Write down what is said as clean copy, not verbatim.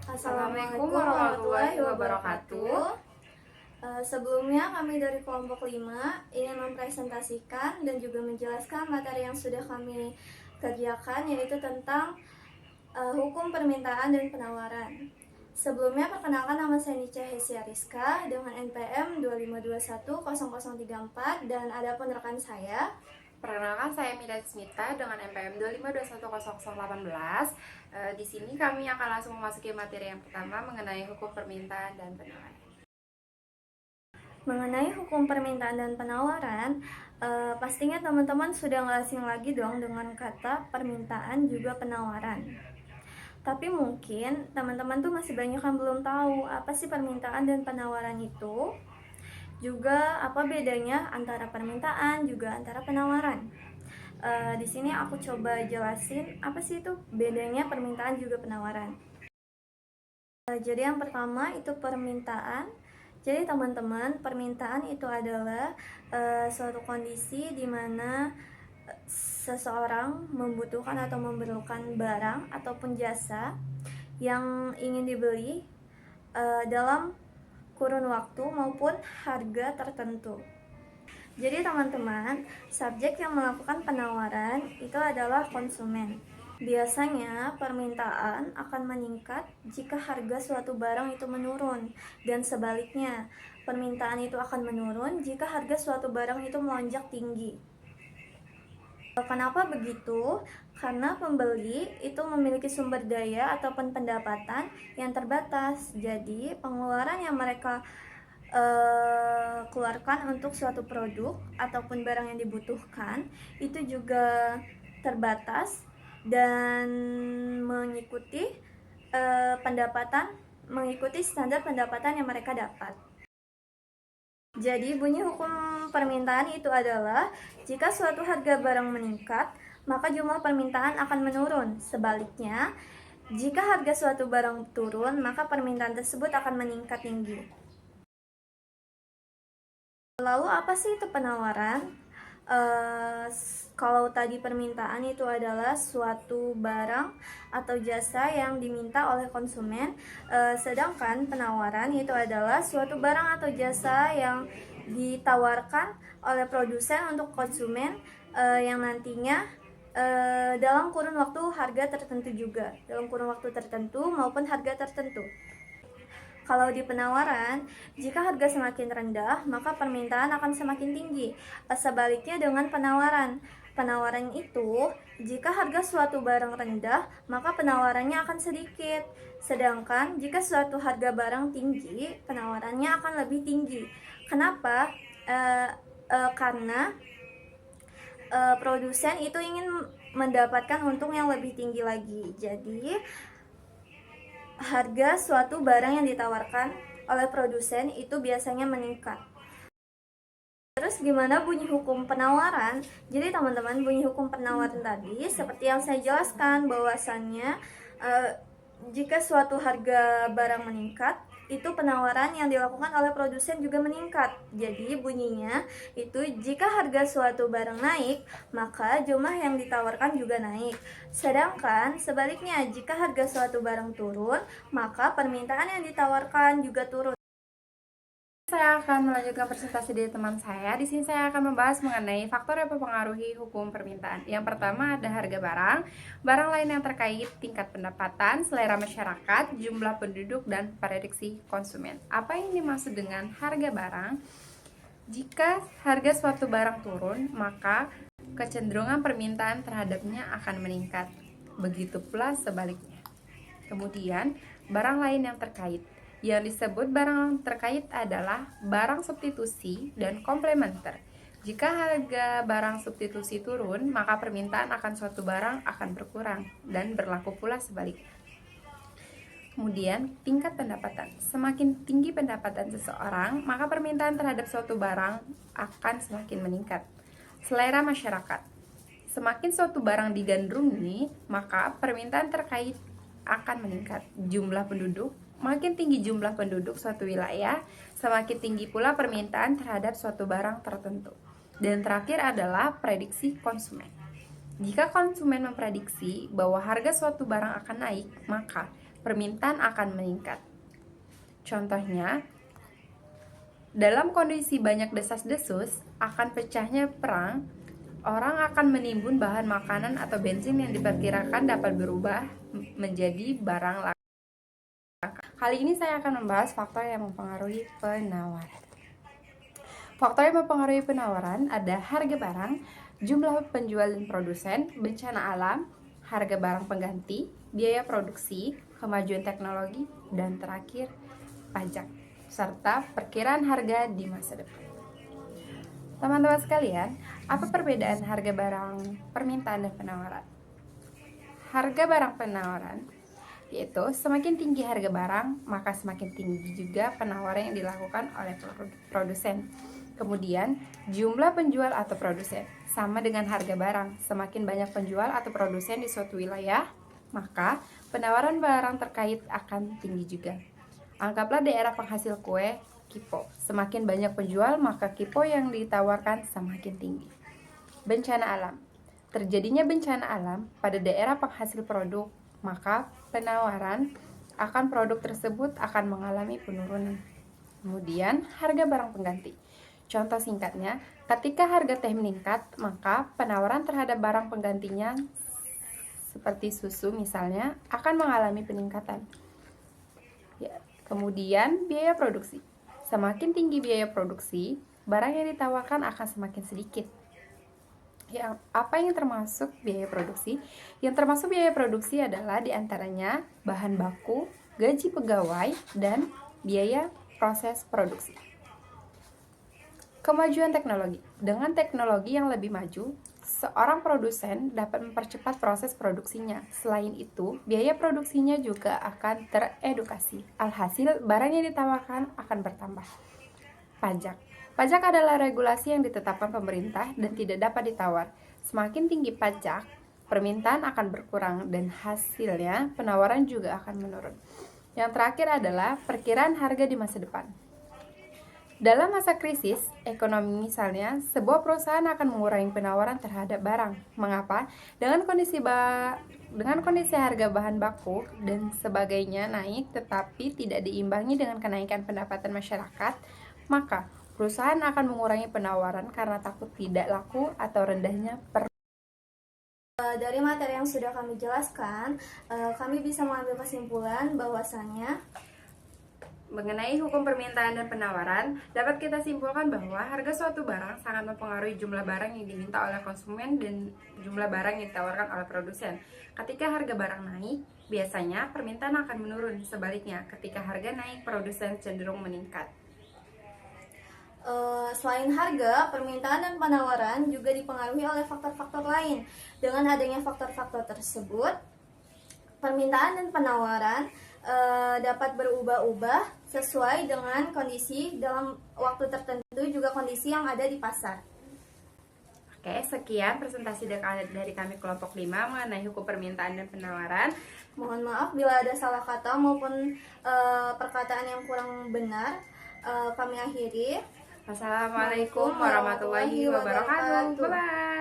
Assalamualaikum warahmatullahi wabarakatuh. Sebelumnya kami dari kelompok 5 ingin mempresentasikan dan juga menjelaskan materi yang sudah kami kerjakan, yaitu tentang hukum permintaan dan penawaran. Sebelumnya perkenalkan, nama saya Nica Hesia Rizka dengan NPM 25210034 dan ada pun rekan saya. Perkenalkan, saya Mida Smita dengan NPM 25210018. Di sini kami akan langsung memasuki materi yang pertama mengenai hukum permintaan dan penawaran. Mengenai hukum permintaan dan penawaran, pastinya teman-teman sudah nggak asing lagi dong dengan kata permintaan juga penawaran. Tapi mungkin teman-teman tuh masih banyak yang belum tahu apa sih permintaan dan penawaran itu. Juga apa bedanya antara permintaan juga antara penawaran. Di sini aku coba jelasin apa sih itu bedanya permintaan juga penawaran. Jadi yang pertama itu permintaan. Jadi teman-teman, permintaan itu adalah suatu kondisi di mana seseorang membutuhkan atau memerlukan barang ataupun jasa yang ingin dibeli dalam kurun waktu maupun harga tertentu. Jadi teman-teman, subjek yang melakukan penawaran itu adalah konsumen. Biasanya permintaan akan meningkat jika harga suatu barang itu menurun, dan sebaliknya, permintaan itu akan menurun jika harga suatu barang itu melonjak tinggi. Kenapa begitu? Karena pembeli itu memiliki sumber daya ataupun pendapatan yang terbatas. Jadi pengeluaran yang mereka keluarkan untuk suatu produk ataupun barang yang dibutuhkan itu juga terbatas dan mengikuti mengikuti standar pendapatan yang mereka dapat. Jadi bunyi hukum permintaan itu adalah jika suatu harga barang meningkat, maka jumlah permintaan akan menurun. Sebaliknya, jika harga suatu barang turun, maka permintaan tersebut akan meningkat tinggi. Lalu apa sih itu penawaran? Kalau tadi permintaan itu adalah suatu barang atau jasa yang diminta oleh konsumen, sedangkan penawaran itu adalah suatu barang atau jasa yang ditawarkan oleh produsen untuk konsumen yang nantinya dalam kurun waktu harga tertentu juga, dalam kurun waktu tertentu maupun harga tertentu. Kalau di penawaran, jika harga semakin rendah, maka permintaan akan semakin tinggi. Sebaliknya dengan penawaran. Penawaran itu, jika harga suatu barang rendah, maka penawarannya akan sedikit. Sedangkan jika suatu harga barang tinggi, penawarannya akan lebih tinggi. Kenapa? Karena produsen itu ingin mendapatkan untung yang lebih tinggi lagi. Jadi harga suatu barang yang ditawarkan oleh produsen itu biasanya meningkat. Terus gimana bunyi hukum penawaran? Jadi teman-teman, bunyi hukum penawaran tadi seperti yang saya jelaskan bahwasannya jika suatu harga barang meningkat, itu penawaran yang dilakukan oleh produsen juga meningkat. Jadi bunyinya itu jika harga suatu barang naik, maka jumlah yang ditawarkan juga naik. Sedangkan sebaliknya, jika harga suatu barang turun, maka permintaan yang ditawarkan juga turun. Saya akan melanjutkan presentasi dari teman saya. Di sini saya akan membahas mengenai faktor yang mempengaruhi hukum permintaan. Yang pertama ada harga barang, barang lain yang terkait tingkat pendapatan, selera masyarakat, jumlah penduduk, dan prediksi konsumen. Apa yang dimaksud dengan harga barang? Jika harga suatu barang turun, maka kecenderungan permintaan terhadapnya akan meningkat. Begitu pula sebaliknya. Kemudian, barang lain yang terkait. Yang disebut barang terkait adalah barang substitusi dan komplementer. Jika harga barang substitusi turun, maka permintaan akan suatu barang akan berkurang dan berlaku pula sebaliknya. Kemudian, tingkat pendapatan. Semakin tinggi pendapatan seseorang, maka permintaan terhadap suatu barang akan semakin meningkat. Selera masyarakat. Semakin suatu barang digandrungi, maka permintaan terkait akan meningkat. Jumlah penduduk. Makin tinggi jumlah penduduk suatu wilayah, semakin tinggi pula permintaan terhadap suatu barang tertentu. Dan terakhir adalah prediksi konsumen. Jika konsumen memprediksi bahwa harga suatu barang akan naik, maka permintaan akan meningkat. Contohnya, dalam kondisi banyak desas-desus akan pecahnya perang, orang akan menimbun bahan makanan atau bensin yang diperkirakan dapat berubah menjadi barang langka. Kali ini saya akan membahas faktor yang mempengaruhi penawaran. Faktor yang mempengaruhi penawaran ada harga barang, jumlah penjual dan produsen, bencana alam, harga barang pengganti, biaya produksi, kemajuan teknologi, dan terakhir pajak, serta perkiraan harga di masa depan. Teman-teman sekalian, apa perbedaan harga barang permintaan dan penawaran? Harga barang penawaran yaitu semakin tinggi harga barang, maka semakin tinggi juga penawaran yang dilakukan oleh produsen. Kemudian, jumlah penjual atau produsen sama dengan harga barang. Semakin banyak penjual atau produsen di suatu wilayah, maka penawaran barang terkait akan tinggi juga. Anggaplah daerah penghasil kue, Kipo. Semakin banyak penjual, maka Kipo yang ditawarkan semakin tinggi. Bencana alam. Terjadinya bencana alam pada daerah penghasil produk, maka penawaran akan produk tersebut akan mengalami penurunan. Kemudian, harga barang pengganti. Contoh singkatnya, ketika harga teh meningkat, maka penawaran terhadap barang penggantinya seperti susu misalnya akan mengalami peningkatan. Ya, kemudian, biaya produksi. Semakin tinggi biaya produksi, barang yang ditawarkan akan semakin sedikit. Apa yang termasuk biaya produksi? Yang termasuk biaya produksi adalah diantaranya bahan baku, gaji pegawai, dan biaya proses produksi. Kemajuan teknologi. Dengan teknologi yang lebih maju, seorang produsen dapat mempercepat proses produksinya. Selain itu, biaya produksinya juga akan teredukasi. Alhasil, barang yang ditawarkan akan bertambah. Pajak. Pajak adalah regulasi yang ditetapkan pemerintah dan tidak dapat ditawar. Semakin tinggi pajak, permintaan akan berkurang dan hasilnya penawaran juga akan menurun. Yang terakhir adalah perkiraan harga di masa depan. Dalam masa krisis ekonomi misalnya, sebuah perusahaan akan mengurangi penawaran terhadap barang. Mengapa? Dengan kondisi harga bahan baku dan sebagainya naik tetapi tidak diimbangi dengan kenaikan pendapatan masyarakat, maka perusahaan akan mengurangi penawaran karena takut tidak laku atau rendahnya Dari materi yang sudah kami jelaskan, kami bisa mengambil kesimpulan bahwasannya mengenai hukum permintaan dan penawaran, dapat kita simpulkan bahwa harga suatu barang sangat mempengaruhi jumlah barang yang diminta oleh konsumen dan jumlah barang yang ditawarkan oleh produsen. Ketika harga barang naik, biasanya permintaan akan menurun. Sebaliknya, ketika harga naik, produsen cenderung meningkat. Selain harga, permintaan dan penawaran juga dipengaruhi oleh faktor-faktor lain. Dengan adanya faktor-faktor tersebut, permintaan dan penawaran dapat berubah-ubah sesuai dengan kondisi dalam waktu tertentu, juga kondisi yang ada di pasar. Oke, sekian presentasi dari kami kelompok 5 mengenai hukum permintaan dan penawaran. Mohon maaf bila ada salah kata maupun perkataan yang kurang benar. Kami akhiri. Wassalamualaikum warahmatullahi wabarakatuh. Bye-bye.